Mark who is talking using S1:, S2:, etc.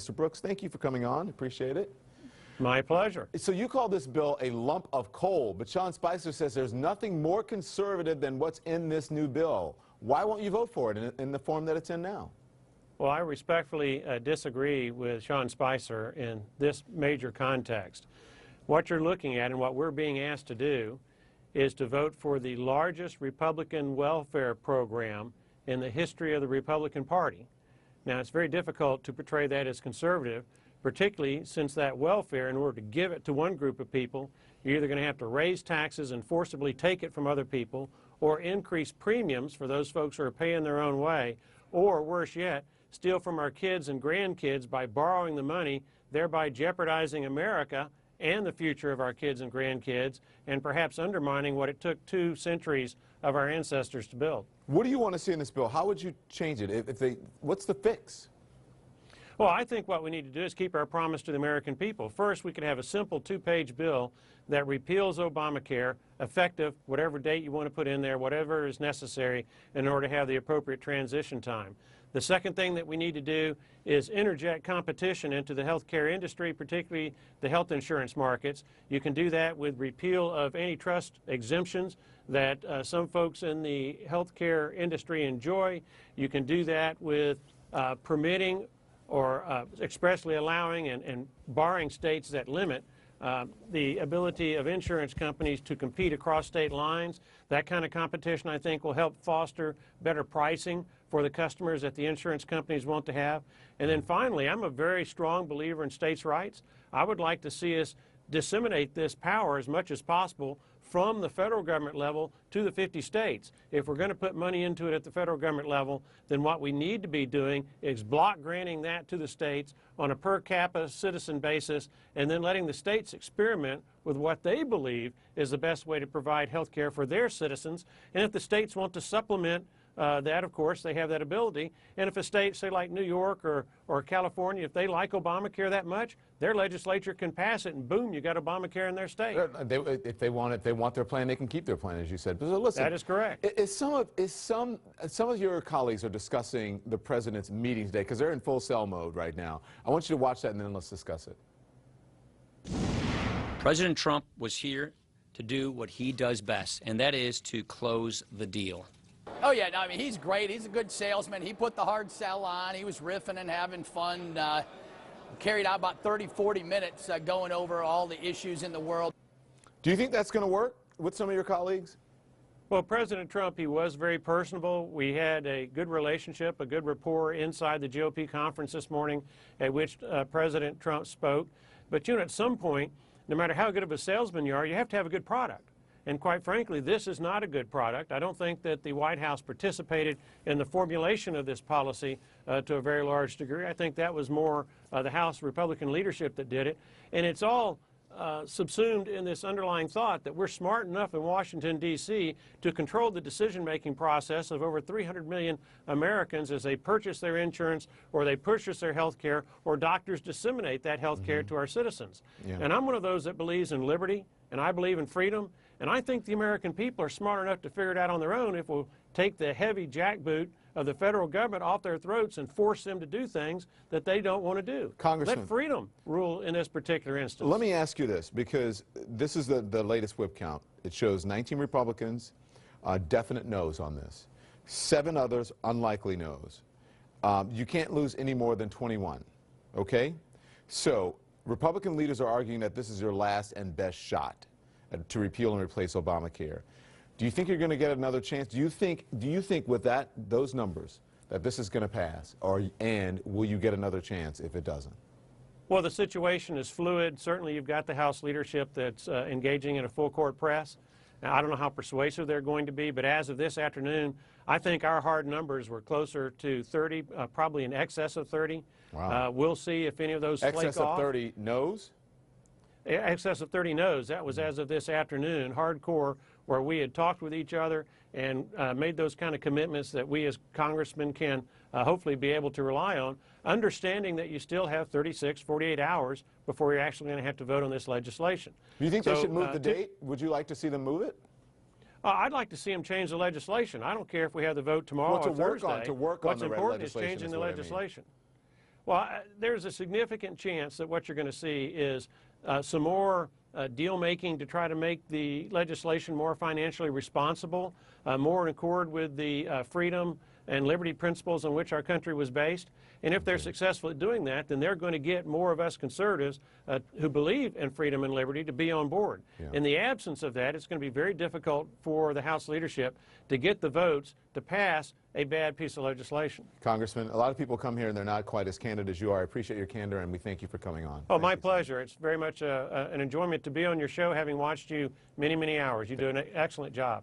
S1: Mr. Brooks, thank you for coming on. Appreciate it.
S2: My pleasure.
S1: So you call this bill a lump of coal, but Sean Spicer says there's nothing more conservative than what's in this new bill. Why won't you vote for it in the form that it's in now?
S2: Well, I respectfully disagree with Sean Spicer in this major context. What you're looking at and what we're being asked to do is to vote for the largest Republican welfare program in the history of the Republican Party. Now, it's very difficult to portray that as conservative, particularly since that welfare, in order to give it to one group of people, you're either going to have to raise taxes and forcibly take it from other people, or increase premiums for those folks who are paying their own way, or worse yet, steal from our kids and grandkids by borrowing the money, thereby jeopardizing America and the future of our kids and grandkids, and perhaps undermining what it took 2 centuries of our ancestors to build.
S1: What do you want to see in this bill? How would you change it? What's the fix?
S2: Well, I think what we need to do is keep our promise to the American people. First, we could have a simple 2-page bill that repeals Obamacare, effective whatever date you want to put in there, whatever is necessary in order to have the appropriate transition time. The second thing that we need to do is interject competition into the healthcare industry, particularly the health insurance markets. You can do that with repeal of antitrust exemptions that some folks in the healthcare industry enjoy. You can do that with permitting or expressly allowing and barring states that limit the ability of insurance companies to compete across state lines. That kind of competition, I think, will help foster better pricing for the customers that the insurance companies want to have. And then finally, I'm a very strong believer in states' rights. I would like to see us disseminate this power as much as possible from the federal government level to the 50 states. If we're going to put money into it at the federal government level, then what we need to be doing is block granting that to the states on a per capita citizen basis, and then letting the states experiment with what they believe is the best way to provide health care for their citizens. And if the states want to supplement that, of course, they have that ability. And if a state, say like New York or California, if they like Obamacare that much, their legislature can pass it, and boom, you got Obamacare in their state.
S1: If they want their plan, they can keep their plan, as you said. But listen,
S2: that is correct.
S1: Some of your colleagues are discussing the president's meeting today because they're in full cell mode right now. I want you to watch that, and then let's discuss it.
S3: President Trump was here to do what he does best, and that is to close the deal.
S4: Oh, yeah, no, I mean, he's great. He's a good salesman. He put the hard sell on. He was riffing and having fun. Carried out about 30, 40 minutes going over all the issues in the world.
S1: Do you think that's going to work with some of your colleagues?
S2: Well, President Trump, he was very personable. We had a good relationship, a good rapport inside the GOP conference this morning at which President Trump spoke. But, you know, at some point, no matter how good of a salesman you are, you have to have a good product. And quite frankly, this is not a good product. I don't think that the White House participated in the formulation of this policy to a very large degree. I think that was more the House Republican leadership that did it. And it's all subsumed in this underlying thought that we're smart enough in Washington, D.C. to control the decision-making process of over 300 million Americans as they purchase their insurance or they purchase their health care or doctors disseminate that health care to our citizens. Yeah. And I'm one of those that believes in liberty, and I believe in freedom. And I think the American people are smart enough to figure it out on their own if we'll take the heavy jackboot of the federal government off their throats and force them to do things that they don't want to do.
S1: Congressman,
S2: let freedom rule in this particular instance.
S1: Let me ask you this, because this is the latest whip count. It shows 19 Republicans, definite no's on this. 7 others, unlikely no's. You can't lose any more than 21, okay? So Republican leaders are arguing that this is your last and best shot to repeal and replace Obamacare. Do you think you're going to get another chance? Do you think with those numbers that this is going to pass, and will you get another chance if it doesn't?
S2: Well, the situation is fluid. Certainly you've got the House leadership that's engaging in a full court press. Now, I don't know how persuasive they're going to be, but as of this afternoon, I think our hard numbers were closer to 30, probably in excess of 30.
S1: Wow.
S2: We'll see if any of those flake off.
S1: Excess of 30 no's?
S2: Excess of 30 no's. That was as of this afternoon, hardcore, where we had talked with each other and made those kind of commitments that we as congressmen can hopefully be able to rely on, understanding that you still have 36, 48 hours before you're actually going to have to vote on this legislation.
S1: Do you think they should move the date? Would you like to see them move it?
S2: I'd like to see them change the legislation. I don't care if we have the vote tomorrow or Thursday.
S1: To work on
S2: What's important is changing the legislation. Well, there's a significant chance that what you're going to see is some more deal making to try to make the legislation more financially responsible, more in accord with the freedom and liberty principles on which our country was based. And if they're successful at doing that, then they're going to get more of us conservatives who believe in freedom and liberty to be on board.
S1: Yeah.
S2: In the absence of that, it's going to be very difficult for the House leadership to get the votes to pass a bad piece of legislation.
S1: Congressman, a lot of people come here and they're not quite as candid as you are. I appreciate your candor, and we thank you for coming on.
S2: Oh, my pleasure. It's very much an enjoyment to be on your show, having watched you many, many hours. You do an excellent job.